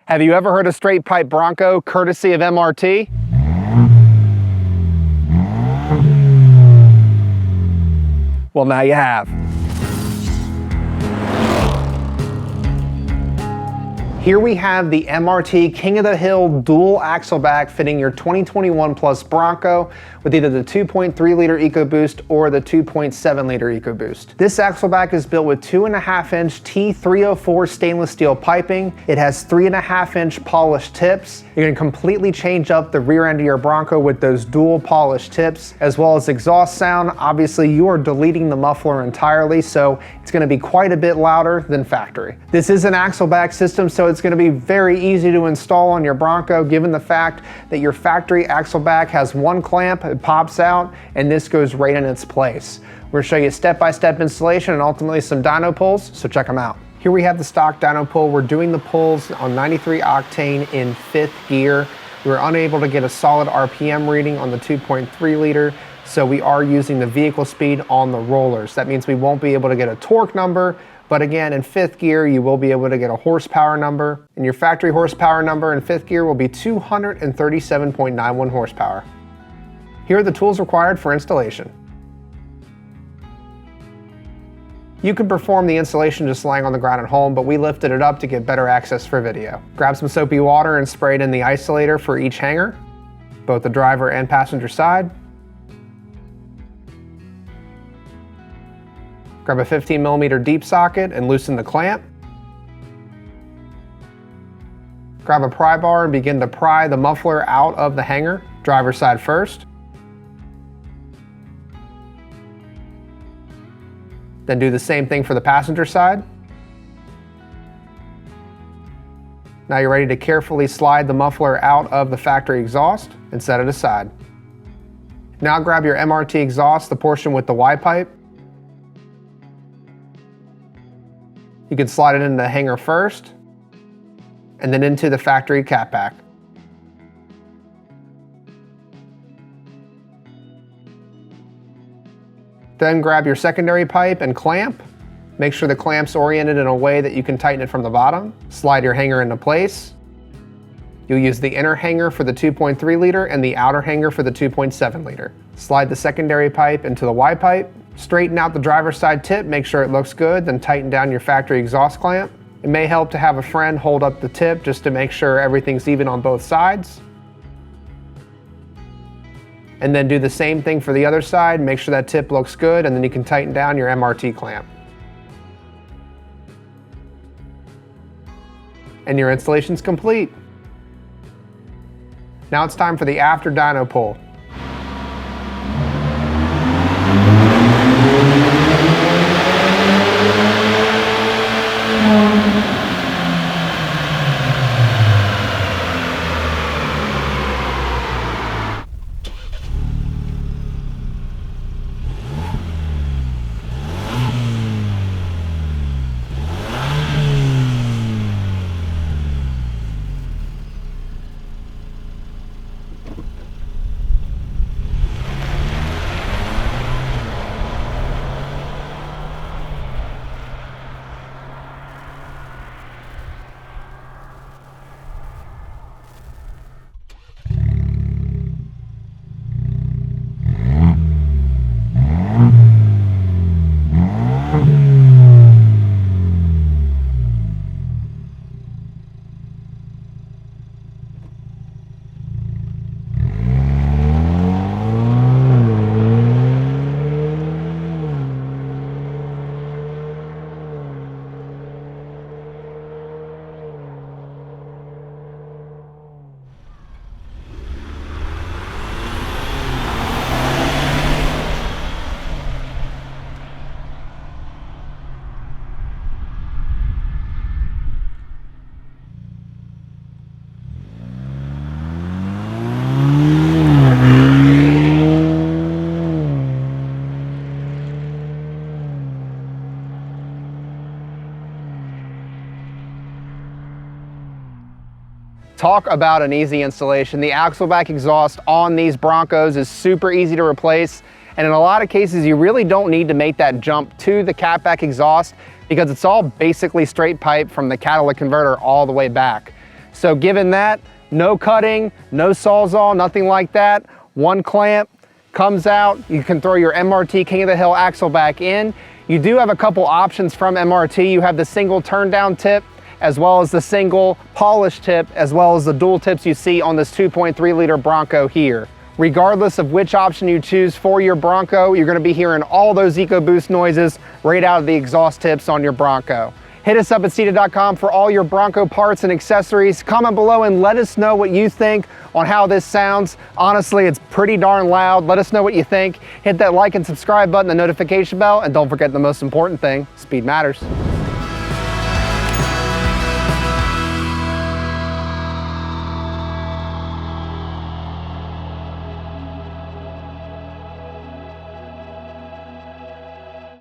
Have you ever heard a straight pipe Bronco courtesy of MRT? Well, now you have. Here we have the MRT King of the Hill dual axle back fitting your 2021 Plus Bronco with either the 2.3 liter EcoBoost or the 2.7 liter EcoBoost. This axle back is built with 2.5 inch T304 stainless steel piping. It has 3.5 inch polished tips. You're gonna completely change up the rear end of your Bronco with those dual polished tips, as well as exhaust sound. Obviously, you are deleting the muffler entirely, so it's gonna be quite a bit louder than factory. This is an axle back system, so it's gonna be very easy to install on your Bronco, given the fact that your factory axle back has one clamp, it pops out, and this goes right in its place. We're gonna show you step-by-step installation and ultimately some dyno pulls, so check them out. Here we have the stock dyno pull. We're doing the pulls on 93 octane in 5th gear. We were unable to get a solid RPM reading on the 2.3 liter, so we are using the vehicle speed on the rollers. That means we won't be able to get a torque number, but again, in 5th gear, you will be able to get a horsepower number, and your factory horsepower number in 5th gear will be 237.91 horsepower. Here are the tools required for installation. You could perform the installation just laying on the ground at home, but we lifted it up to get better access for video. Grab some soapy water and spray it in the isolator for each hanger, both the driver and passenger side. Grab a 15mm deep socket and loosen the clamp. Grab a pry bar and begin to pry the muffler out of the hanger, driver's side first. Then do the same thing for the passenger side. Now you're ready to carefully slide the muffler out of the factory exhaust and set it aside. Now grab your MRT exhaust, the portion with the Y pipe. You can slide it into the hanger first, and then into the factory catback. Then grab your secondary pipe and clamp. Make sure the clamp's oriented in a way that you can tighten it from the bottom. Slide your hanger into place. You'll use the inner hanger for the 2.3 liter and the outer hanger for the 2.7 liter. Slide the secondary pipe into the Y pipe. Straighten out the driver's side tip, make sure it looks good, then tighten down your factory exhaust clamp. It may help to have a friend hold up the tip just to make sure everything's even on both sides. And then do the same thing for the other side, make sure that tip looks good, and then you can tighten down your MRT clamp. And your installation's complete. Now it's time for the after dyno pull. Talk about an easy installation. The axle back exhaust on these Broncos is super easy to replace, and in a lot of cases you really don't need to make that jump to the catback exhaust because it's all basically straight pipe from the catalytic converter all the way back. So given that, no cutting, no sawzall, nothing like that. One clamp comes out. You can throw your MRT King of the Hill axle back in. You do have a couple options from MRT. You have the single turn down tip, as well as the single polish tip, as well as the dual tips you see on this 2.3 liter Bronco here. Regardless of which option you choose for your Bronco, you're gonna be hearing all those EcoBoost noises right out of the exhaust tips on your Bronco. Hit us up at Steeda.com for all your Bronco parts and accessories. Comment below and let us know what you think on how this sounds. Honestly, it's pretty darn loud. Let us know what you think. Hit that like and subscribe button, the notification bell, and don't forget the most important thing, speed matters.